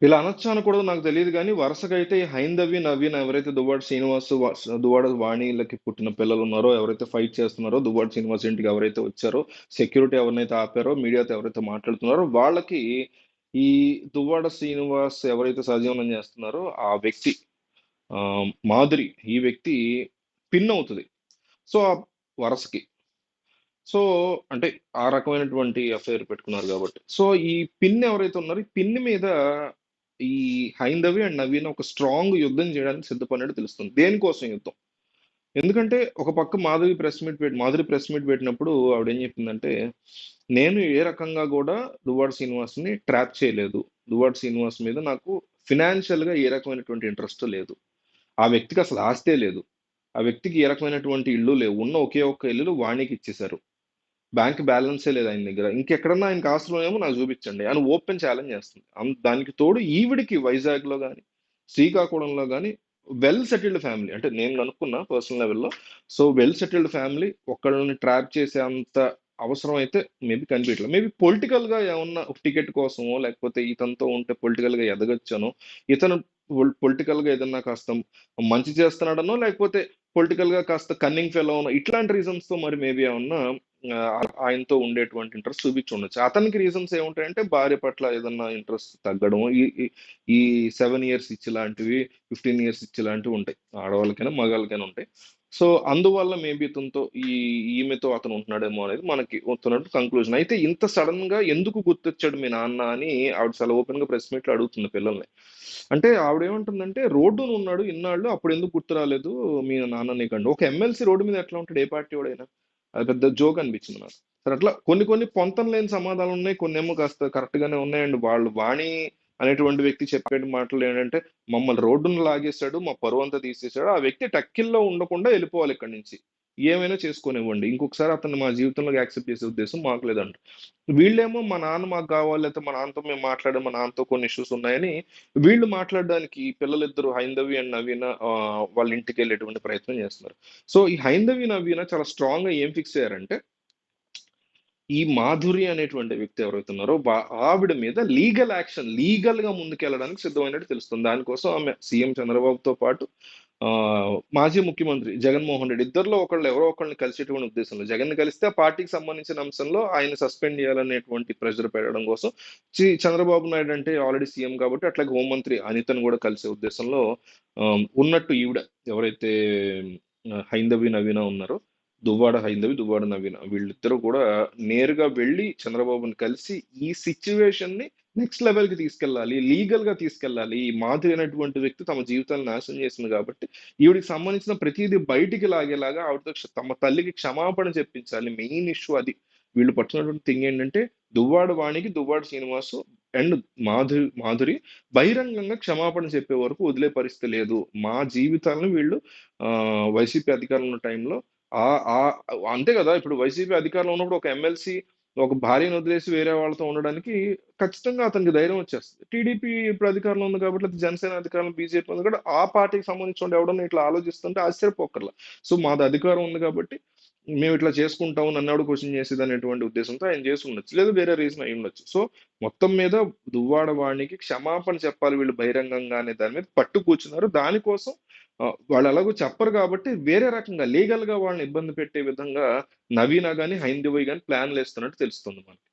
ఇలా అనొచ్చా అనకూడదో నాకు తెలీదు గానీ, వరుసగైతే ఈ హైందవి, నవీన్ ఎవరైతే దువ్వాడ శ్రీనివాస్, దువ్వాడ వాణిలకి పుట్టిన పిల్లలున్నారో, ఎవరైతే ఫైట్ చేస్తున్నారో, దువ్వాడ శ్రీనివాస్ ఇంటికి ఎవరైతే వచ్చారో, సెక్యూరిటీ ఎవరినైతే ఆపారో, మీడియాతో ఎవరైతే మాట్లాడుతున్నారో, వాళ్ళకి ఈ దువ్వాడ శ్రీనివాస్ ఎవరైతే సహజీవనం చేస్తున్నారో, ఆ వ్యక్తి మాధురి ఈ వ్యక్తి పిన్ అవుతది. సో, ఆ వరసకి. సో, అంటే ఆ రకమైనటువంటి అఫైర్ పెట్టుకున్నారు గాబట్టి. సో, ఈ పిన్ ఎవరైతే ఉన్నారో, ఈ పిన్ మీద ఈ హైందవి అండ్ నవీన్ ఒక స్ట్రాంగ్ యుద్ధం చేయడానికి సిద్ధపడినట్టు తెలుస్తుంది. దేనికోసం యుద్ధం? ఎందుకంటే ఒక పక్క మాధురి ప్రెస్ మీట్ పెట్టినప్పుడు ఆవిడేం చెప్పిందంటే, నేను ఏ రకంగా గూడా దువ్వాడ శ్రీనివాస్‌ని ట్రాప్ చేయలేదు. దువ్వాడ శ్రీనివాస్ మీద నాకు ఫినాన్షియల్‌గా ఏ రకమైనటువంటి ఇంట్రెస్ట్ లేదు. ఆ వ్యక్తికి అసలు ఆస్తే లేదు. ఆ వ్యక్తికి ఏ రకమైనటువంటి ఇల్లు లేవు. ఉన్న ఒకే ఒక్క ఇల్లులు వాణికి ఇచ్చేశారు. బ్యాంక్ బ్యాలెన్సే లేదు ఆయన దగ్గర. ఇంకెక్కడన్నా ఆయనకి ఆస్తులున్నాయేమో నాకు చూపించండి అని ఓపెన్ ఛాలెంజ్ చేస్తుంది. దానికి తోడు ఈవిడికి వైజాగ్‌లో గాని, శ్రీకాకుళంలో గాని వెల్ సెటిల్డ్ ఫ్యామిలీ. అంటే నేను కనుక్కున్నా పర్సనల్ లెవెల్‌లో. సో, వెల్ సెటిల్డ్ ఫ్యామిలీ ఒకళ్ళని ట్రాప్ చేసే అంత అవసరం అయితే మేబీ కనిపియట్లేదు. మేబీ పొలిటికల్‌గా ఏమన్నా ఒక టికెట్ కోసమో, లేకపోతే ఇతనితో ఉంటే పొలిటికల్‌గా ఎదగొచ్చనో, ఇతను పొలిటికల్‌గా ఏదన్నా కాస్త మంచి చేస్తున్నాడనో, లేకపోతే పొలిటికల్‌గా కాస్త కన్నింగ్ ఫెలోనో ఇట్లాంటి రీజన్స్‌తో మరి మేబీ ఏమన్నా ఆయనతో ఉండేటువంటి ఇంట్రెస్ట్ చూపించుండొచ్చు. అతనికి రీజన్స్ ఏముంటాయంటే భార్య పట్ల ఏదన్నా ఇంట్రెస్ట్ తగ్గడం, ఈ ఈ ఈ 7 ఇయర్స్ ఇచ్ లాంటివి, 15 ఇయర్స్ ఇచ్ లాంటివి ఉంటాయి. ఆడవాళ్ళకైనా, మగాళ్ళకైనా ఉంటాయి. సో, అందువల్ల మేబీ ఇతనితో ఈమెతో అతను ఉంటున్నాడేమో అనేది మనకి వస్తున్నట్టు కంక్లూజన్. అయితే ఇంత సడెన్‌గా ఎందుకు గుర్తొచ్చాడు మీ నాన్న అని ఆవిడ చాలా ఓపెన్‌గా ప్రెస్ మీట్‌లో అడుగుతుంది పిల్లల్ని. అంటే ఆవిడేమంటుందంటే, రోడ్డున ఉన్నాడు ఇన్నాళ్ళు అప్పుడెందుకు గుర్తు రాలేదు మీ నాన్న నీకంటే. ఒక ఎమ్మెల్సీ రోడ్డు మీద ఎట్లా ఉంటాడు ఏ పార్టీ వాడైనా? అది పెద్ద జోక్ అనిపించింది నాకు. సరే అట్లా కొన్ని కొన్ని పొంతన లేని సమాధానాలు ఉన్నాయి. కొన్నేమో కాస్త కరెక్ట్ గానే ఉన్నాయండి. వాళ్ళు వాణి అనేటువంటి వ్యక్తి చెప్పే మాటలు ఏంటంటే, మమ్మల్ని రోడ్డున లాగేశాడు, మా పరువంతా తీసేశాడు. ఆ వ్యక్తి టక్కిల్లో ఉండకుండా వెళ్ళిపోవాలి ఇక్కడి నుంచి. ఏమైనా చేసుకోనివ్వండి. ఇంకొకసారి అతన్ని మా జీవితంలోకి యాక్సెప్ట్ చేసే ఉద్దేశం మాకు లేదంట. వీళ్ళేమో మా నాన్న మాకు కావాలి, లేకపోతే మా నాన్నతో మేము మాట్లాడాం, మా నాన్నతో కొన్ని ఇష్యూస్ ఉన్నాయని వీళ్ళు మాట్లాడడానికి పిల్లలిద్దరు హైందవి అండ్ నవీన వాళ్ళ ఇంటికి వెళ్ళేటువంటి ప్రయత్నం చేస్తున్నారు. సో, ఈ హైందవి, నవీన చాలా స్ట్రాంగ్‌గా ఏం ఫిక్స్ అయ్యారంటే, ఈ మాధురి అనేటువంటి వ్యక్తి ఎవరైతే ఉన్నారో, ఆవిడ మీద లీగల్‌గా ముందుకెళ్ళడానికి సిద్ధమైనట్టు తెలుస్తుంది. దానికోసం ఆమె సీఎం చంద్రబాబుతో పాటు మాజీ ముఖ్యమంత్రి జగన్మోహన్ రెడ్డి ఇద్దరిలో ఒకళ్ళు ఎవరో ఒకళ్ళని కలిసేటువంటి ఉద్దేశంలో. జగన్‌ని కలిస్తే ఆ పార్టీకి సంబంధించిన అంశంలో ఆయన్ని సస్పెండ్ చేయాలనేటువంటి ప్రెషర్ పెట్టడం కోసం చంద్రబాబు నాయుడు అంటే ఆల్రెడీ సీఎం కాబట్టి అట్లాగే హోంమంత్రి అనితను కూడా కలిసే ఉద్దేశంలో ఉన్నట్టు ఈవిడ ఎవరైతే హైందవి, నవీన ఉన్నారో దువ్వాడ హైందవి, దువ్వాడ నవీన. వీళ్ళిద్దరూ కూడా నేరుగా వెళ్లి చంద్రబాబుని కలిసి ఈ సిట్యుయేషన్‌ని నెక్స్ట్ లెవెల్‌కి తీసుకెళ్ళాలి. లీగల్‌గా తీసుకెళ్ళాలి. ఈ మాధురి అనేటువంటి వ్యక్తి తమ జీవితాలను నాశనం చేసింది కాబట్టి, ఈవిడకి సంబంధించిన ప్రతీదీ బయటికి లాగేలాగా ఆవిడతో తమ తల్లికి క్షమాపణ చెప్పించాలి. మెయిన్ ఇష్యూ అది. వీళ్ళు పట్టుకున్నటువంటి థింగ్ ఏంటంటే, దువ్వాడ వాణికి, దువ్వాడ శ్రీనివాసు అండ్ మాధురి బహిరంగంగా క్షమాపణ చెప్పే వరకు వదిలే పరిస్థితి లేదు. మా జీవితాలను వీళ్ళు వైసీపీ అధికారంలో ఉన్న టైంలో ఆహ్, ఆహ్, అంతే గదా! ఇప్పుడు వైసీపీ అధికారంలో ఉన్నప్పుడు ఒక ఎమ్మెల్సీ ఒక భార్యను వదిలేసి వేరే వాళ్ళతో ఉండడానికి ఖచ్చితంగా అతనికి ధైర్యం వచ్చేస్తది. టీడీపీ ఇప్పుడు అధికారంలో ఉంది కాబట్టి, లేకపోతే జనసేన అధికారంలో బీజేపీ ఉంది కాబట్టి, ఆ పార్టీకి సంబంధించినోడు ఎవడన్నా ఇట్లా ఆలోచిస్తుంటే ఆశ్చర్యపోక్కర్లా. సో, మాది అధికారం ఉంది కాబట్టి, మేము ఇట్లా చేసుకుంటాం నన్నెవడు క్వెషన్ చేసేదనేటువంటి ఉద్దేశంతో ఆయన చేసుండొచ్చు. లేదా వేరే రీజన్ అయ్యుండొచ్చు. సో, మొత్తం మీద దువ్వాడ వాణికి క్షమాపణ చెప్పాలి వీళ్ళు బహిరంగంగా అనే దాని మీద పట్టు కూర్చున్నారు. దానికోసం వాళ్ళెలాగో చెప్పరు గాబట్టి, వేరే రకంగా లీగల్‌గా వాళ్ళని ఇబ్బంది పెట్టే విధంగా నవీన గాని, హైందవి గాని ప్లాన్‌లేస్తున్నట్టు తెలుస్తుంది మనకి.